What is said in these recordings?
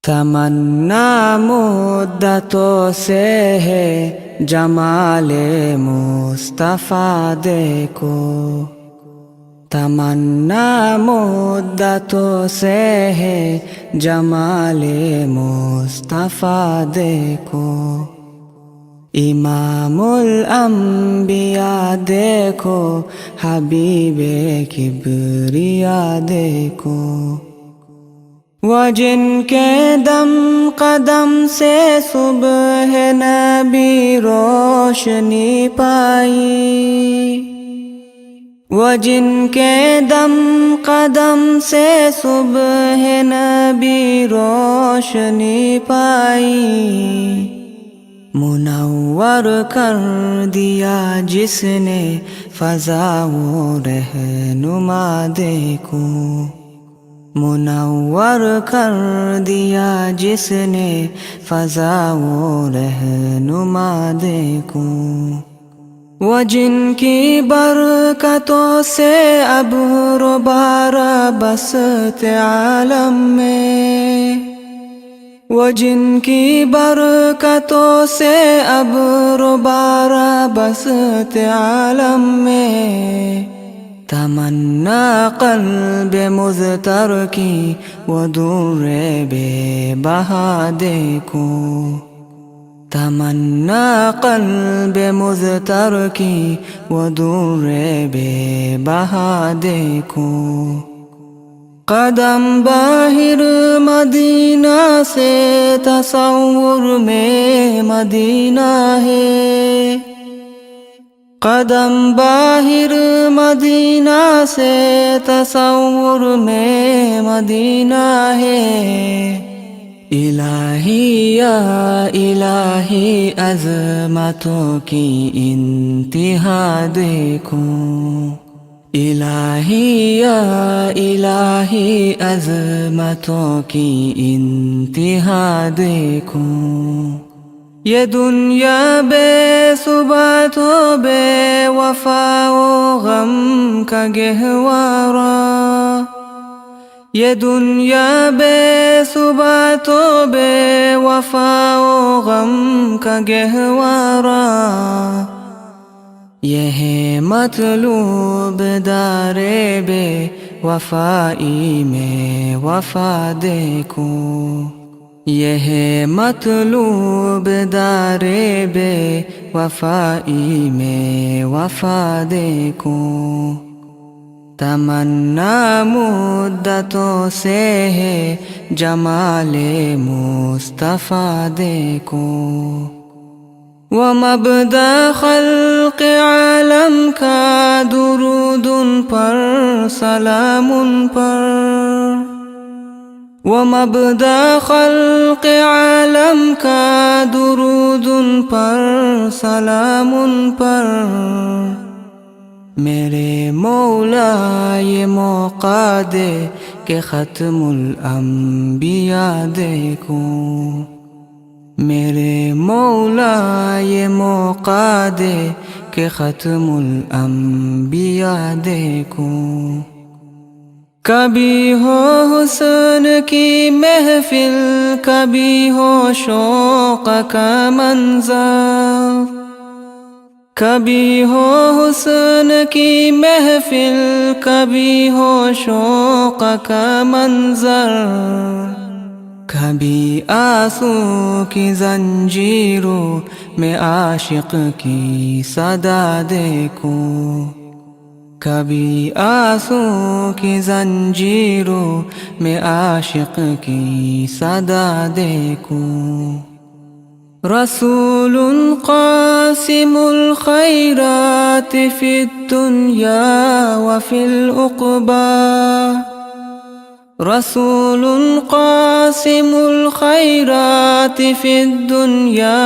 تمنا مدتوں سے ہے جمال مصطفیٰ دیکھو، تمنا مدتوں سے ہے جمال مصطفیٰ دیکھو، امام الانبیاء دیکھو، حبیب کبریا دیکھو، وہ جن کے دم قدم سے صبح نبی روشنی پائی، وہ جن کے دم قدم سے صبح نبی روشنی پائی، منور کر دیا جس نے فضا و رہنما دیکھو، منور کر دیا جس نے فضا و رہنما دیکھو، وہ جن کی برکتوں سے ابر و بارہ بسط عالم میں، وہ جن کی برکتوں سے ابر و بارہ بسط عالم میں، تمنا قلب مضطر کی وہ دور بے بہا دیکھو، تمنا قلب مضطر کی وہ دور بے بہا دیکھو، قدم باہر مدینہ سے تصور میں مدینہ ہے، قدم باہر مدینہ سے تصور میں مدینہ ہے، الہی یا الہی عظمتوں کی انتہا دیکھو، الہی یا الہی عظمتوں کی انتہا دیکھو، یہ دنیا بے ثبات و بے وفا و غم کا گہوارہ، یہ دنیا بے ثبات و بے وفا و غم کا گہوارہ، یہ ہے مطلوب دار بے وفائی میں وفا دیکھو، یہ ہے مطلوب دار بے وفائی میں وفا دیکھو، تمنا مدتوں سے ہے جمال مصطفیٰ دیکھو، وہ مبدأ خلق عالم کا درود ان پر سلام ان پر، وہ مبدأ خلق عالم کا درود ان پر سلام ان پر، میرے مولا یہ موقع دے کہ ختم الانبیاء دیکھو، میرے مولا یہ موقع دے کہ ختم الانبیاء دیکھو، کبھی ہو حسن کی محفل، کبھی ہو شوق کا منظر، کبھی ہو حسن کی محفل، کبھی ہو شوق کا منظر، کبھی آنسو کی زنجیروں میں عاشق کی صدا دیکھو، کبھی آنسو کی زنجیروں میں عاشق کی صدا دیکھو، رسول قاسم الخیرات فی الدنیا وفی العقبی، رسول قاسم الخیرات فی الدنیا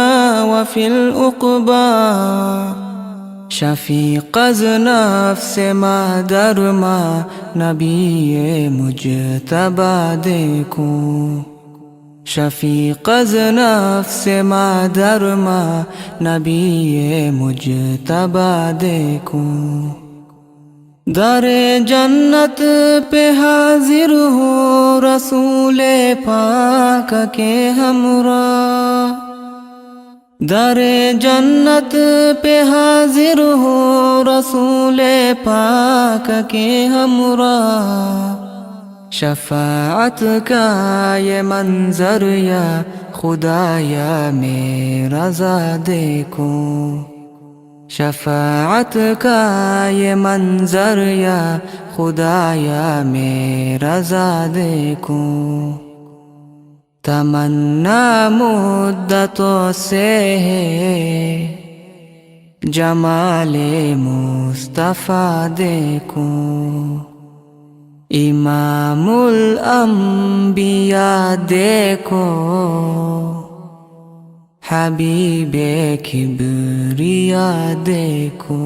وفی العقبی، شفیق از نفس مادر ماں نبی مجتبیٰ دیکھو، شفیق از نفس مادر ماں نبی مجتبیٰ دیکھو، در جنت پہ حاضر ہو رسول پاک کے ہمراہ، در جنت پہ حاضر ہو رسول پاک کے ہمراہ، شفاعت کا یہ منظر یا خدایا میرا رضا دیکھو، شفاعت کا یہ منظر یا خدایا میرا رضا دیکھو، تمنا مدتوں سے ہے جمال مصطفیٰ دیکھو، امام الانبیاء دیکھو، حبیب کبریا دیکھو۔